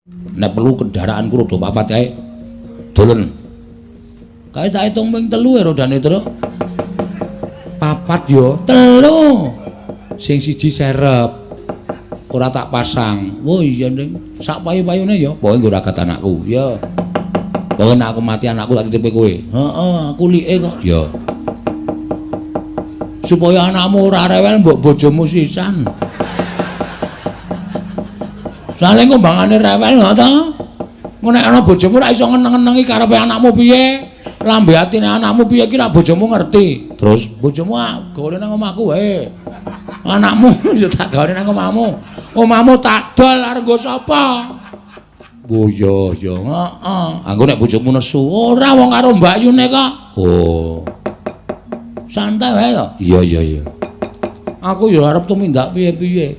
Nek perlu kendaraanku rada papat kae. Dolen. Kae tak hitung ping 3 rodane, Truk. Papat yo, 3. Sing siji serep. Ora tak pasang. Oh iya ning sak payu-payune ya, pokoke nggo ragat anakku. Ya. Pokoke nek aku mati anakku tak titipe kowe. Heeh, aku like kok. Ya. Supaya anakmu ora rewel mbok bojomu sisan. Soale kumbangane rewel lho ta. Ngono nek ana bojomu ora iso ngeneng-ngenengi karepe anakmu piye. Lambe atine anakmu piye ki rak bojomu ngerti. Terus bojomu gawe nang omahku wae. Anakmu yo tak gawe nang omahmu. Omahmu tak dol arep nggo sapa? Oh iya ya, heeh. Anggo nek bojomu nesu, ora wong karo mbakyune kok. Oh. Santai wae to. Iya. Aku yo arep tumindak piye-piye.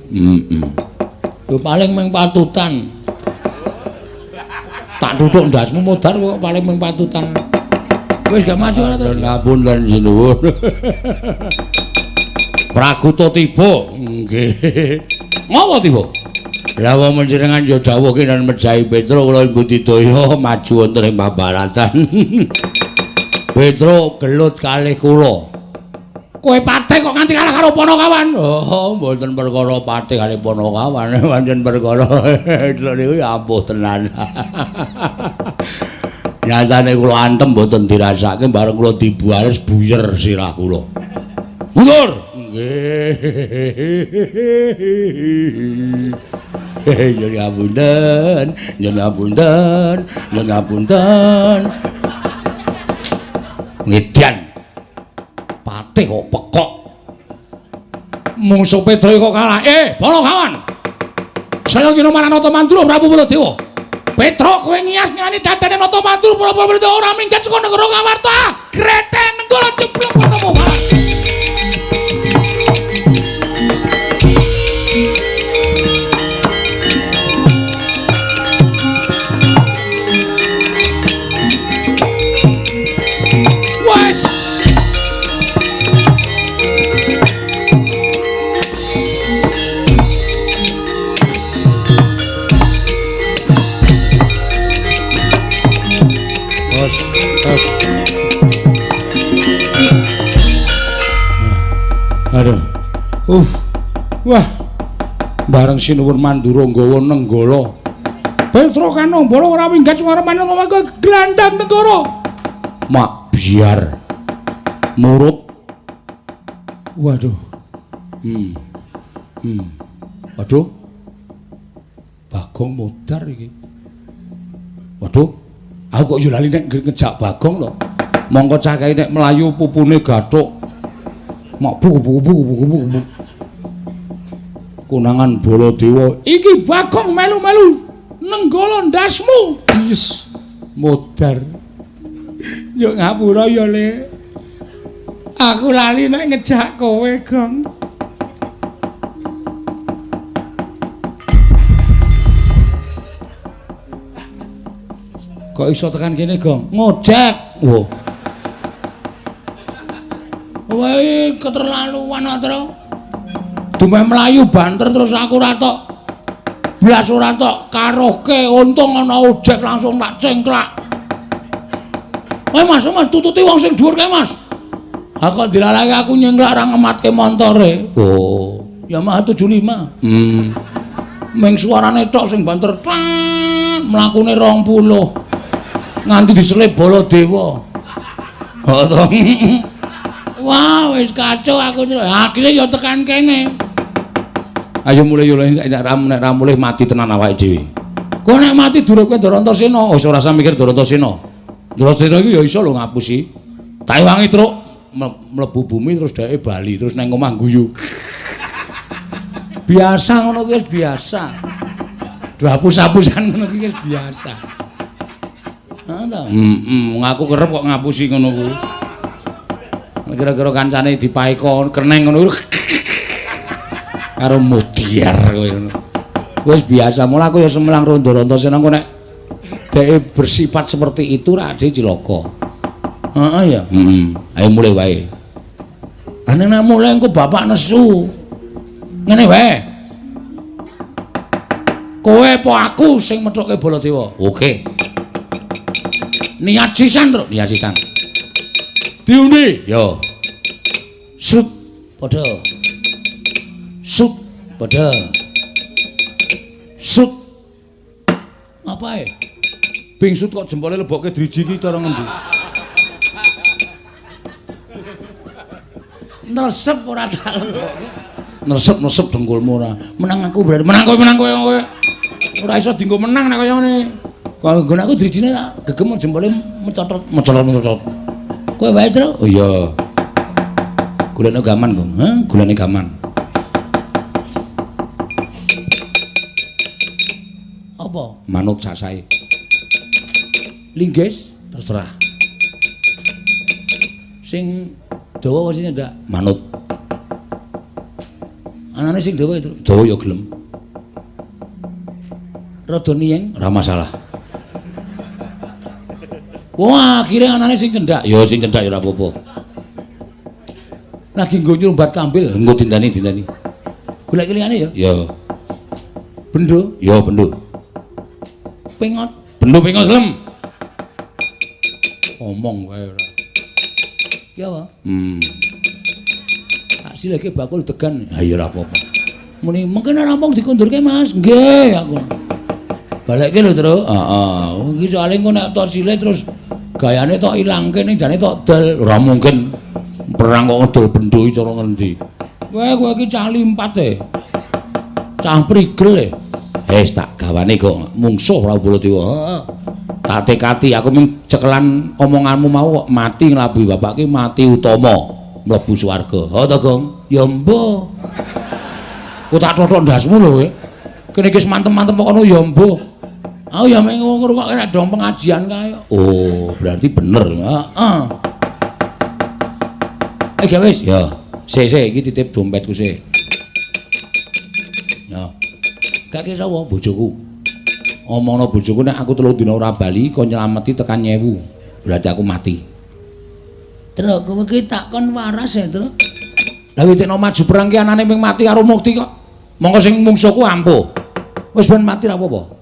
Yo paling mung patutan. Tak duduk ndasmu modar kok paling mung patutan. Wis gak maju ora to? Ngapunten sinuwun. Prakuta tiba. Nggih. Ngopo tiba? Lah wong menjenengan yo dawuh kinan mejahi Petro kula Budidaya maju wonten ing pabaratan. Petro gelut kalih kula. Kowe patih kok nganti kalah karo Panakawan? Oh, mboten perkara patih kalih Panakawan, pancen perkara niku ya ampuh tenan. Nyatane kula antem mboten dirasake bareng kula dibuares buyer sirah kula. Mundur. Nggih. Nyuwun ngapunten. Ngedian. Patih kok pekok. Mungsuh Pedro kok kalah. Panakawan. Saya kira Maranata Mandura Prabu Baladewa. Petro kowe ngias-ngiani dadane Nata Mandura Prabu Baladewa ora minggat saka negara Ngamarta. Greten nenggala jeblok ketemu. Aduh. Wah. Bareng Sinuwun Mandura nggawa nenggala. Petro Kanombala ora minggat suwarane ngomong glandang negara. Mak biar. Murut. Waduh. Waduh. Bagong modar iki. Waduh. Aku kok yo lali nek ngejak Bagong to. Mongko cah kae nek mlayu pupune gathuk. Mak buku. Kunangan Baladewa. Iki Bagong melu-melu nenggala ndasmu. Yes. Modar. Yo ngapura ya, Le. Aku lali nek ngejak kowe, Gong. Kok iso tekan kene, Gong? Ngojek. Wah. Wae keterlaluan Tru. Dumeh mlayu banter terus aku ora tok. Blas ora tok karohke untung ana ojek langsung tak cengklak. Mas tututi wong sing dhuwur kae, Mas. Aku dilalake aku nyengklak ra ngematke montore. Oh, Yamaha 75. Meng suarane tok sing banter mlakune 20. Nganti diselip Baladewa. Oh to. Wah, wis kacau aku. Akhire ya tekan kene. Ayo mulai yo nek ra mulih mati tenan awake dhewe. Kok nek mati durung kowe Darantasena, wis ora usah mikir Darantasena. Darantasena iki ya iso lho ngapusi. Tak wangi truk mlebu bumi terus dheke bali terus nang omah guyu. Biasa ngono kuwi wis biasa. Dihapus-hapusan ngono kuwi wis biasa. Ha ta? Ngaku kerep kok ngapusi ngono kuwi. Kira-kira kancane dipaeka keneng ngono karo mudiar kowe ngono. Wis biasa, mula aku ya semelang rondo Antasena kok nek dhek bersifat seperti itu ra ade cilaka. Heeh ya. Ayo mulai wae. Ane nek mulai engko bapak nesu. Ngene wae. Kowe apa aku sing methuke Baladewa? Oke. Niat sisan, Tru. Niat sisan. Diundi. Yo. Sut padha. Sut padha. Sut. Apa e? Bingsut kok jempole lebokke driji iki cara ngendi? Nesep ora tak lebokke. Nesep dengkulmu ora. Menang aku berarti menang kowe. Ora iso dienggo menang nek kaya ngene. Kalau nggon aku drijine tak gegem jempole mecotot. Kowe wae, Tru? Oh iya. Gulane gaman, Gong. Hah? Gulane gaman. Apa? Manut sasae. Linggis terserah. Sing dawa wasine ndak manut. Anane sing dawa itu. Dawa ya gelem. Rada niyeng ora masalah. Wah, akhirnya anane sing cendak. Ya sing cendak ya ora apa-apa. Lagi nggo nyumbat kambil, nggo dintani. Golek liyane ya? Ya. Bendo? Ya bendo. Pengot? Bendo pengot gelem. Omong wae ora. Ki apa? Tak sileke bakul degan. Ha ya ora apa-apa. Muni mungkin ora rampung dikondurke, Mas. Nggih, aku. Balekke lho, Tru. Heeh. Iki soalé engko nek tok sile terus gayane tok ilangke ning jane tok dol. Ora mungkin. Perang kok ngedol bendo iki cara ngendi. Kowe iki cah limpat e. Cah prigel e. Wis tak gawane kok mungsuh Prabu Baladewa. Heeh. Tak tekati aku mung cekelan omonganmu mau kok mati nglabuhi bapak ki mati utama mlebu swarga. Ha to, Gong? Ya mbuh. Ku tak thothok ndasmu lho kowe. Kene iki mantem-mantem kok ngono ya mbuh. Aku ya mek ngrungokke nek dong pengajian kae. Oh, berarti bener. Heeh. Wis ya. Sik iki titip dompetku sik. Ya. Kake sapa bojoku? Omongno bojoku nek aku 3 dina ora bali kok nyelameti tekan 1000. Berarti aku mati. Tru, kowe iki tak kon waras ya, Tru. Lah witekno maju perang ki anane ming mati karo mukti kok. Monggo sing mungsuhku ampuh. Wis ben mati ra apa-apa.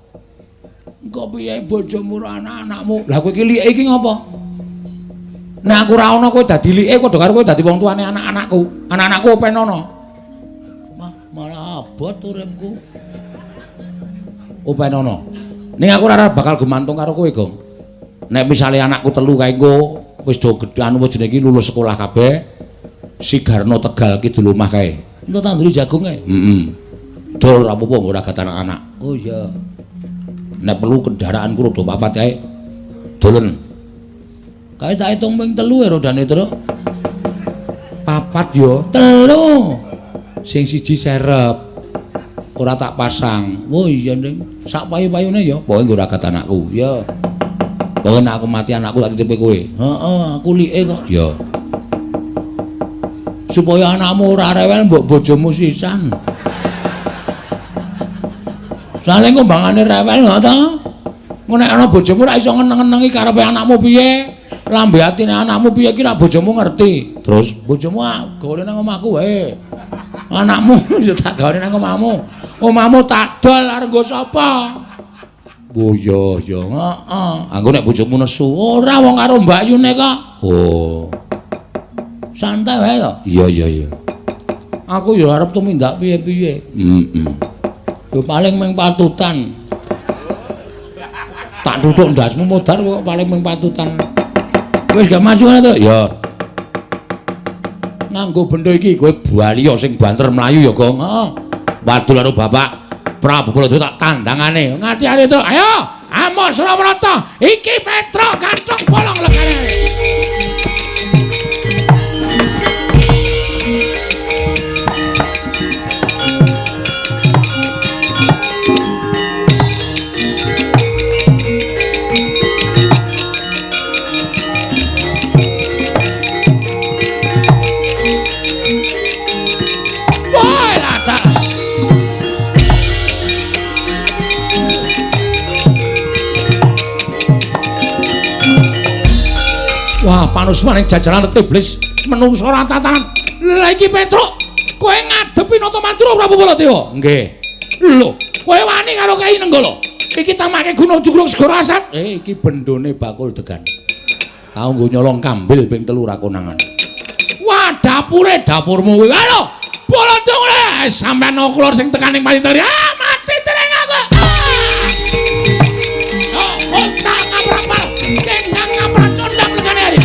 Engko piye bojomu ora anak-anakmu? Lah kowe iki like iki ngopo? Nek aku ora ana kowe dadi like padha karo kowe dadi wong tuane anak-anakku. Anak-anakku open ana. Malah abot uripku. Open ana. Ning aku ora bakal gumantung karo kowe, Gong. Nek misale anakku telu kae engko wis do gedhe anu jenenge iki lulus sekolah kabeh. Sigarno Tegal ki dulu omah kae. Entuk tanduri jagung kae. Heeh. Dol ora apa-apa ora gat anak-anak. Oh iya. Nek perlu kendaraanku rada papat kae. Dolen. Kae tak hitung ping 3 ya rodane, Tru. Papat yo, 3. Sing siji serep. Ora tak pasang. Oh iya, Ning. Sak payu-payune ya, pokoke nggo ora gat anakku. Ya. Pokoke nek aku mati anakku tak titipe kowe. Heeh, aku like kok. Ya. Supaya anakmu ora rewel mbok bojomu sisan. Soale ngombangane rewel ngono to. Ngono nek ana bojomu ora iso ngeneng-ngenengi karepe anakmu piye. Lambe atine anakmu piye ki nek bojomu ngerti. Terus bojomu gawe nang omahku wae. Anakmu yo tak gawe nang omahmu. Omahmu tak dol arep nggo sapa? Oh iya, heeh. Anggo nek bojomu nesu, ora wong karo mbakyune kok. Oh. Santai wae to? Iya. Aku yo arep tumindak piye-piye. Yo paling mung patutan. Tak tutuk ndasmu modar kok paling mung patutan. Wis gak maju ngene to? Ya. Nganggo benda iki kowe baliya sing banter mlayu ya, Gong. Heeh. Wadul karo Bapak Prabu Baladewa tak tandangane. Ngati-ati to. Ayo, Amos Surabrata. Iki Petro gantung bolong legane. Wah, panusmaning jajaran iblis menungso ora tatanan. Lah iki Petruk, kowe ngadepi Nata Mantura Prabu Baladewa? Nggih. Lho, Kowe wani karo Kyai Nenggala. Iki tamake Gunung Jugruk Segara Asat. Iki bendone bakul degan. Tau nggo nyolong kambil ping 3 ra konangan. Wah, dapure dapurmu kuwi. Halo. Bolondong le sampean oklor sing tekaning payiteri. Ah, mati dereng aku. Oh, kota ngaprapal. Kendang ngapracondang legane hari.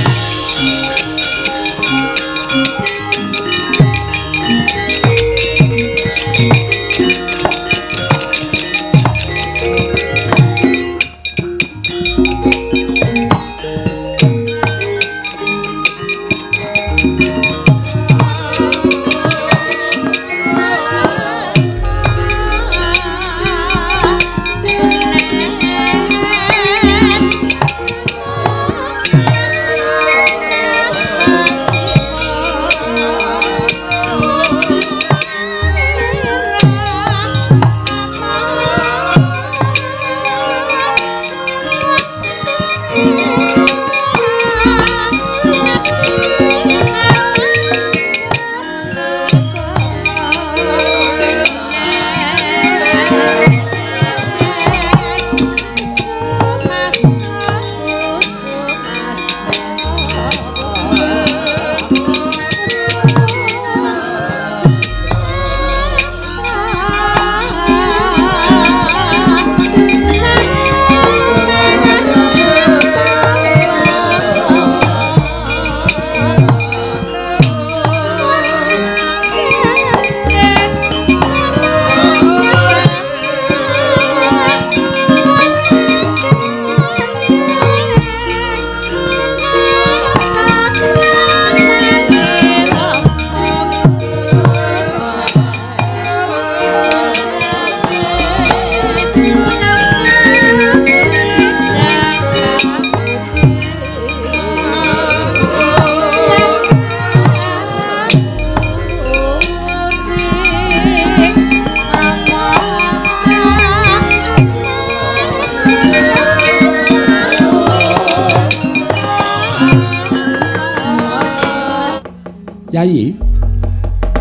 Yayi,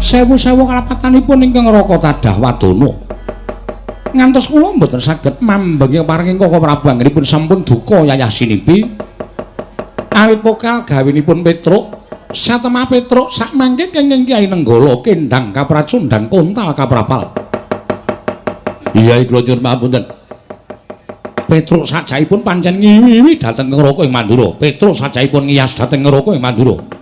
sewu-sewu kalapatanipun ingkang Raka Tadah Wadana. Ngantos kula mboten saged mambengi paring Koko Prabu anggenipun sampun duka yayasinipi. Awit pokal gawinipun Petruk, satemah Petruk sakmangke kenging Kyai Nenggala kendang kapracun dan kontal kaprapal. Iya kula nyuwun pamunten. Petruk sajaipun pancen ngiwi-iwi dhateng Raka ing Mandura. Petruk sajaipun ngiyas dhateng Raka ing Mandura.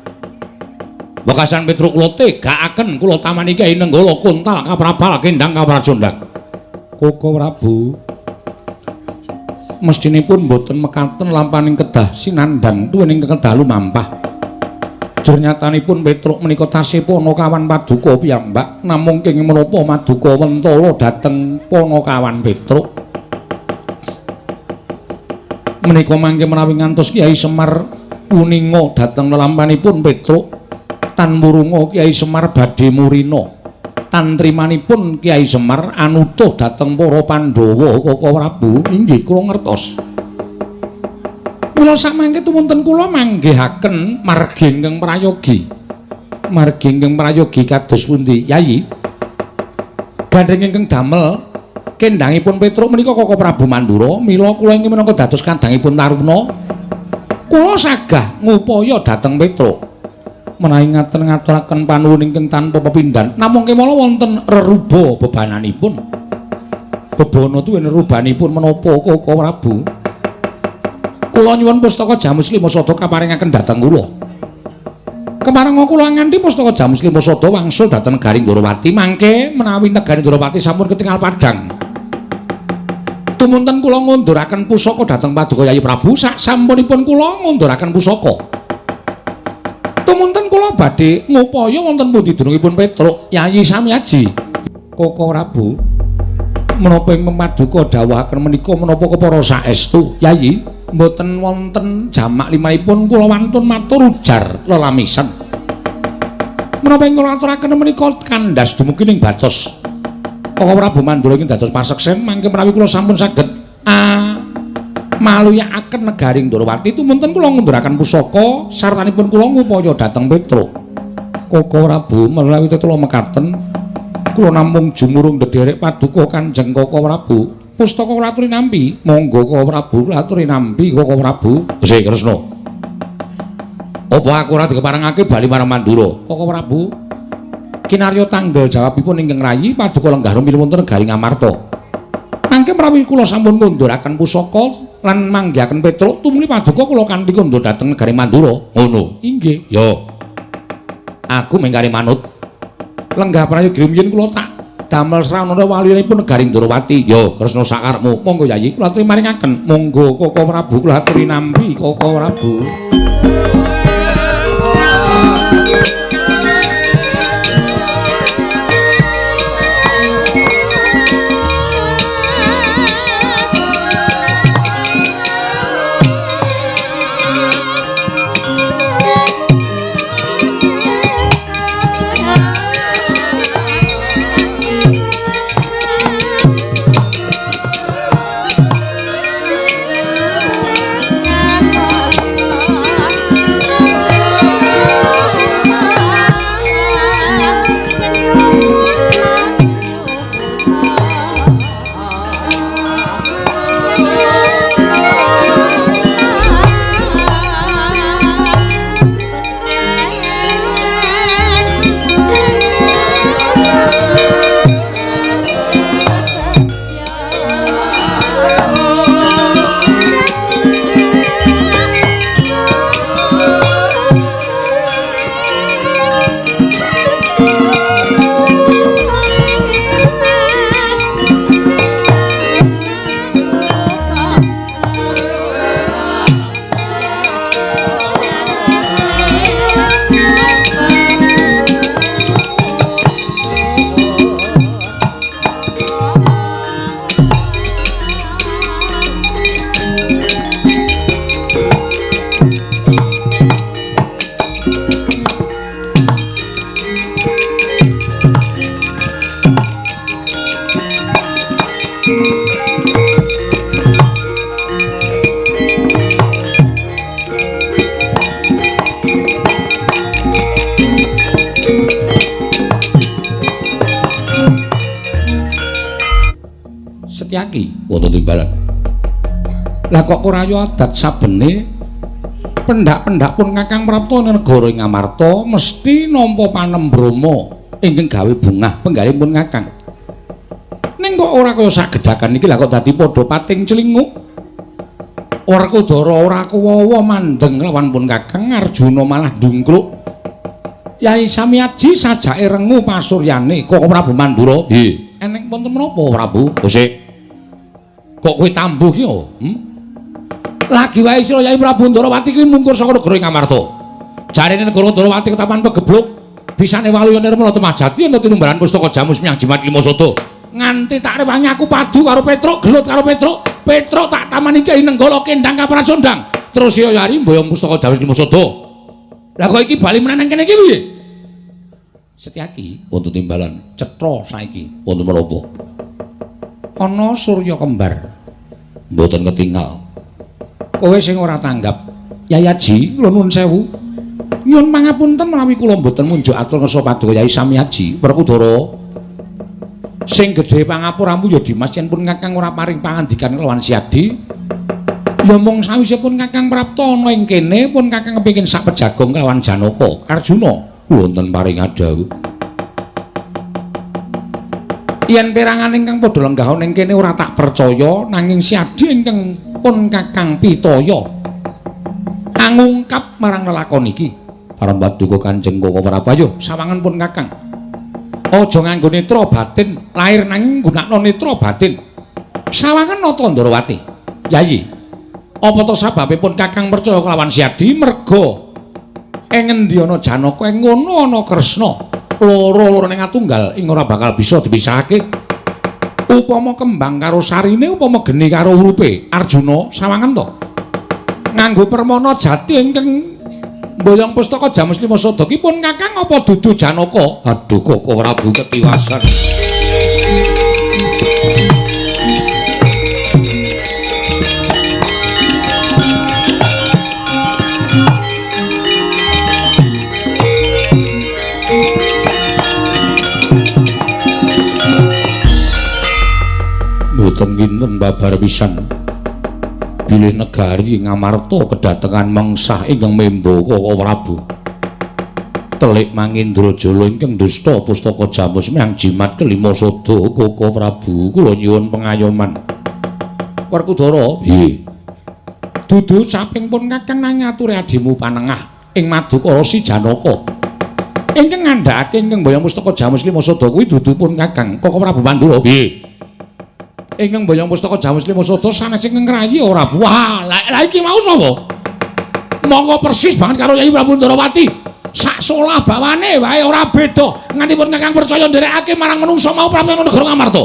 Wekasan Petruk kula tegakaken kula tamani Kyai Nenggala kontal kaprapal kendang kapracundang. Koko Prabu mestinipun boten mekaten lampaning kedah sinandang tuwuning kedalu mampah. Jur nyatanipun Petruk menika tasih Panakawan Paduka piyambak namung kenging menapa Maduka Wentala dhateng Panakawan Petruk. Menika mangke menawi ngantos Kyai Semar uninga dhateng lelampanipun Petruk. Tan murunga Kyai Semar badhe murina. Tan trimanipun Kyai Semar anutuh dhateng para Pandhawa Koko Prabu. Inggih kula ngertos. Mula samangke tumunten kula manggihaken margi ingkang prayogi. Margi ingkang prayogi kados pundi, Yayi? Gandeng ingkang damel kendangipun Petruk menika Koko Prabu Mandura, mila kula ingkang minangka dados kandhangipun Taruna. Kula sagah ngupaya dhateng Petruk. Menawi ngaten ngaturaken panuwun ingkang tanpa pepindhan namung kemala wonten reruba bebananipun. Bebana tuwin rerubanipun menapa Koko Prabu? Kula nyuwun pustaka Jamus Lima Sada kaparingaken dhateng kula. Kemareng kula nganthi pustaka Jamus Lima Sada wangsul dhateng Negari Ndorowati mangke menawi Negari Ndorowati sampun ketingal padhang. Tumunten kula ngunduraken pusaka dhateng Paduka Yayi Prabu sak sampunipun kula ngunduraken pusaka. Tumunten kula badhe ngupaya wonten pundi dunungipun Petruk Yayi Samyaji. Koko Prabu menapa ing Paduka dawuhaken menika menapa kepara saestu Yayi mboten wonten jamak limanipun kula wantun matur ujar lelamisan. Menapa ing kula aturaken menika kandhas dumugi ing batos Koko Prabu Mandura ing dados paseksen mangke menawi kula sampun saged maluyakaken Negari Ndorowati tumunten kula ngunduraken pusaka sartanipun kula ngupaya dhateng Petruk. Koko Prabu menawi tetula mekaten kula namung jumurung ndederek paduka Kanjeng Koko Prabu. Pustaka kula aturi nampi. Monggo Koko Prabu kula aturi nampi Koko Prabu. Sih Kresna. Apa aku ora dikeparengake bali marang Mandura? Koko Prabu. Kinarya tanggal jawabipun ingkang rayi paduka lenggah rumpi wonten negari Ngamarta. Mangke menawi kula sampun ngunduraken pusaka lan manggihaken Petruk tumuli paduka kula kanthi kondha dhateng negari Mandura. Ngono. Inggih. Yo. Aku mengkari manut. Lenggah prayogi rumiyin kula tak damel sranana walinipun negari Ndrawati. Yo, Kresna sakarepmu. Monggo Yayi kula aturi maringaken. Monggo Koko Prabu kula aturi nampi Koko Prabu. Setyaki wonten timbalan. Lah kok ora yo adat sabene pendak-pendak pun Kakang Prapta negara ing Ngamarta mesti nampa panembrama ingkang gawe bungah penggalipun Kakang. Ning kok ora kaya sagedakan iki lah kok dadi padha pating celinguk. Werkudara ora kuwawa mandeng lawan pun Kakang Arjuna malah ndungkluk. Yai Samyaji sajake rengu pasuryane Koko Prabu Mandura. Nggih. Eneng wonten menapa Prabu? Sik. Kok kowe tambuh ki yo? Lagi wae sira Yai Prabu Ndrawati kuwi mungkur saka negara Ngamarta. Jarene negara Ndrawati ketapan pegebluk, bisane waluyane Remala Temajati ana tinumbalan pustaka jamus Myang Jimat Lima Soto. Nganti tak rewangi aku padu karo Petruk, gelut karo Petruk. Petruk tak tamani Kyai Nenggala kendang kaprasondang. Terus ya Yari mboyong pustaka jamus Lima Soto. Lah kok iki bali meneh nang kene iki piye? Setyaki wonten timbalan, cetha saiki wonten menapa? Ana Surya kembar. Mboten ketingal. Kowe sing ora tanggap. Yayaji, kula nuwun sewu. Nyuwun pangapunten menawi kula mboten munjuk atur ngersa paduka Yai Samyaji, Werkudara. Sing gedhe pangapuramu ya Dimas yen pun Kakang ora paring pangandikan kelawan Siadi. Ya mung sawise pun Kakang Prapta ana ing kene pun Kakang kepengin sak pejagong kelawan Janaka, Arjuna. Wonten paring adhawu. Yen perangan ingkang padha lenggah ning kene ora tak percaya nanging Siadi ingkang pun Kakang Pitaya ngungkap marang lelakon iki. Para paduka Kanjeng Koko Prabu ayo sawangan pun Kakang. Aja nganggo netra batin, lahir nanging nggunakno netra batin. Sawangan nata Ndrawati. Yayi, apa to sababipun Kakang percaya kelawan Siadi merga ing endi ana Janaka ing ngono ana Kresna. Loro-loro ning atunggal ing ora bakal bisa dipisahake. Upama kembang karo sarine, upama geni karo urupe. Arjuna sawangan to. Nganggo permana jati ingkang mboyong pustaka jamus Lima Soto ki pun Kakang apa dudu Janaka? Aduh Koko Prabu ketiwasan. kinten babar pisan bilih negari Ngamarta kedatengan mengsah ingkang membo Koko Prabu telik Mangindrajala ingkang dusta pustaka jamus miang jimat kelima sada Koko Prabu kula nyuwun pengayoman Werkudara nggih dudu caping pun Kakang nang ngaturi adimu panengah ing Madukara Si Janaka ingkang ngandhakake ingkang Bayang Pustaka Jamus Lima Sada kuwi dudu pun Kakang Koko Prabu Pandura nggih ingkang Bayang Pustaka Jamus Lima Sada sanes ingkang ngrayi ora wah la iki mau sapa mongko persis banget karo Yayi Prabu Ndarawati sak solah bawane wae ora beda nganti pun Kakang percaya nderekake marang menungsa mau Prabu Negara Ngamarta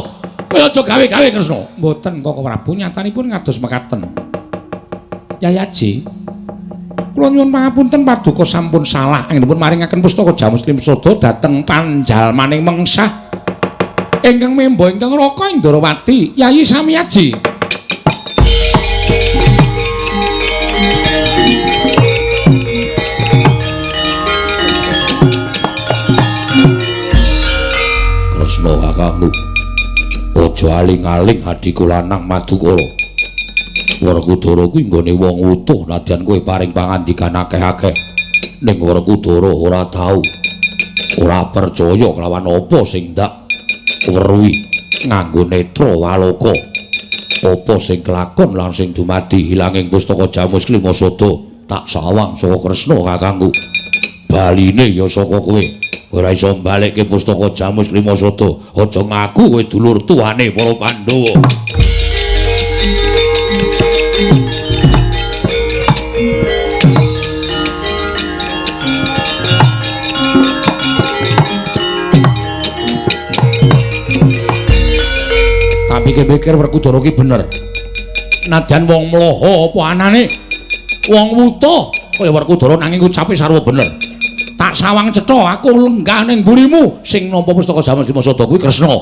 kaya aja gawe-gawe Kresna mboten Koko Prabu nyatanipun kados mekaten Yayaji kula nyuwun pangapunten paduka sampun salah anggenipun maringaken pustaka Jamus Lima Sada dhateng panjalmaning mengsah ingkang memba ingkang Raka Indrawati Yayi Samiyaji Kresna kakangku aja aling-aling adiku lanang Madukara Werkudara kuwi nggone wong utuh nadyan kowe paring pangandikan akeh-akeh ning Werkudara ora tau ora percaya kelawan apa sing ndak weruhi nganggo netra waloka apa sing kelakon lan sing dumadi hilanging pustaka Jamus Lima Sada tak sawang saka Kresna kakangku baline ya saka kowe ora iso mbalekke pustaka Jamus Lima Sada aja ngaku kowe dulur tuane para Pandhawa pikir-pikir Werkudara ki bener. Nadyan wong mloho apa anane wong wutuh kaya Werkudara nanging ucape sarwa bener. Tak sawang cetha aku lenggah ning mburimu sing nampa pustaka Jamus Lima Sada kuwi Kresna.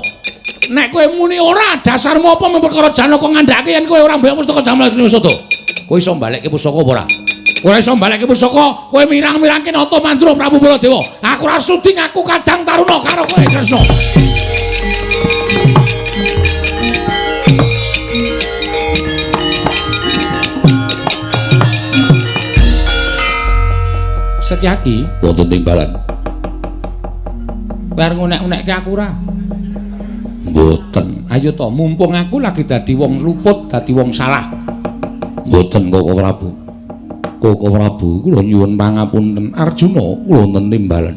Nek kowe muni ora dasarmu apa perkara Janaka ngandhake yen kowe ora mbayang pustaka Jamus Lima Sada. Kowe iso mbalekke pustaka apa ora? Ora iso mbalekke pustaka, kowe mirang-mirangke nata mantra Prabu Baladewa. Aku ora sudi ngaku kadang taruna karo kowe Kresna. Setyaki wonten timbalan. Bar ngunek-unekke aku ora. Mboten. Ayo to, mumpung aku lagi dadi wong luput, dadi wong salah. Mboten Koko Prabu. Koko Prabu kula nyuwun pangapunten Arjuna kula wonten timbalan.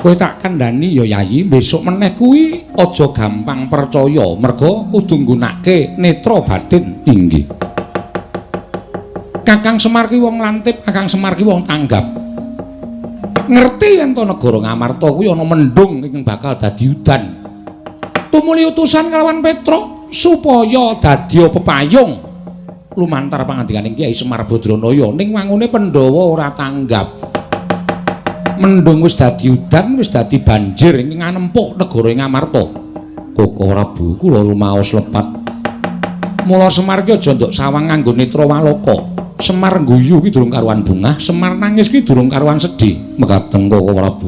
Kowe tak kandhani ya Yayi, besok meneh kuwi aja gampang percaya, merga kudu nggunakake netra batin. Inggih. Kakang Semar ki wong lantip, Kakang Semar ki wong tanggap. Ngerti yen to negara Ngamarta kuwi ana mendung ingkang bakal dadi udan. Tumuli utusan kalawan Petruk supaya dadya pepayung lumantar pangandikaning Kyai Semar Badranaya ning wangune Pandhawa ora tanggap. Mendung wis dadi udan, wis dadi banjir ingkang anempuh negara Ngamarta. Koko Prabu kula rumaos lepat. Mula Semar ki aja nduk sawang nganggo netra waloka. Semar guyu ki durung karuan bungah, Semar nangis ki durung karuan sedih. Mekaten Koko Prabu.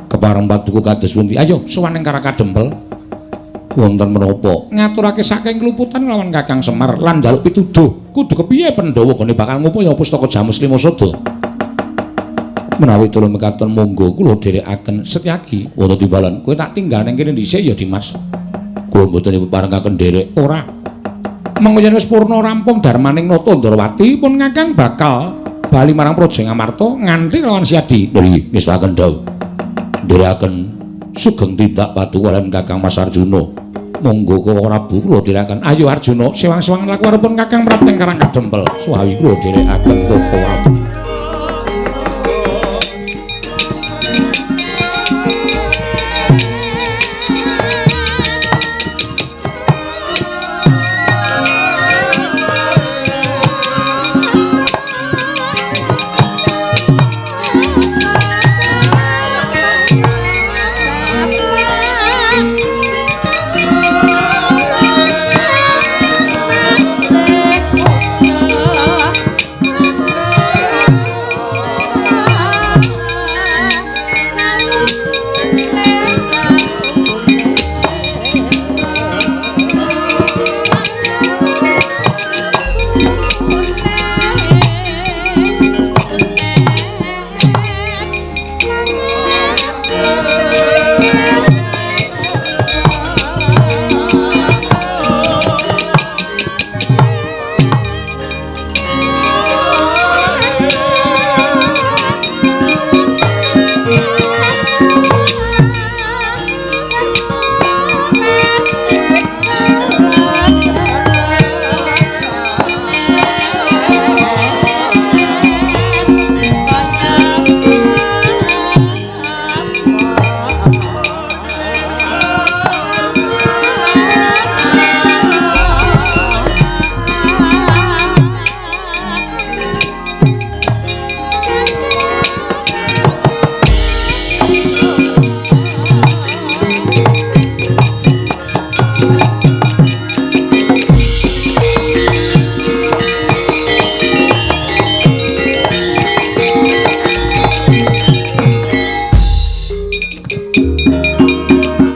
Kepareng paduka kados pundi? Ayo sowan ing Karaka Dempel. Wonten menapa? Ngaturake saking keluputan lawan Kakang Semar lan njaluk pituduh. Kudu kepiye Pandhawa gone bakal ngupaya pustaka Jamus Lima Sada. Menawi tulung mekaten monggo kula dherekaken Setyaki wonten timbalan. Kowe tak tinggal ning kene dhisik ya Dimas. Kula mboten parengaken nderek ora. Mengko yen wis purna rampung darmaning nata Ndrawati pun Kakang bakal bali marang Praja Ngamarta nganti lawan Siadi. Nggih, ngestaken dawuh. Ndherekaken sugeng tindak paduka lan Kakang Mas Arjuna. Monggo Koko Prabu kula dherekaken. Ayo Arjuna, sewang-sewangan laku arepun Kakang Prapteng Karang Kadempel. Suwawi kula dherekaken Koko Prabu.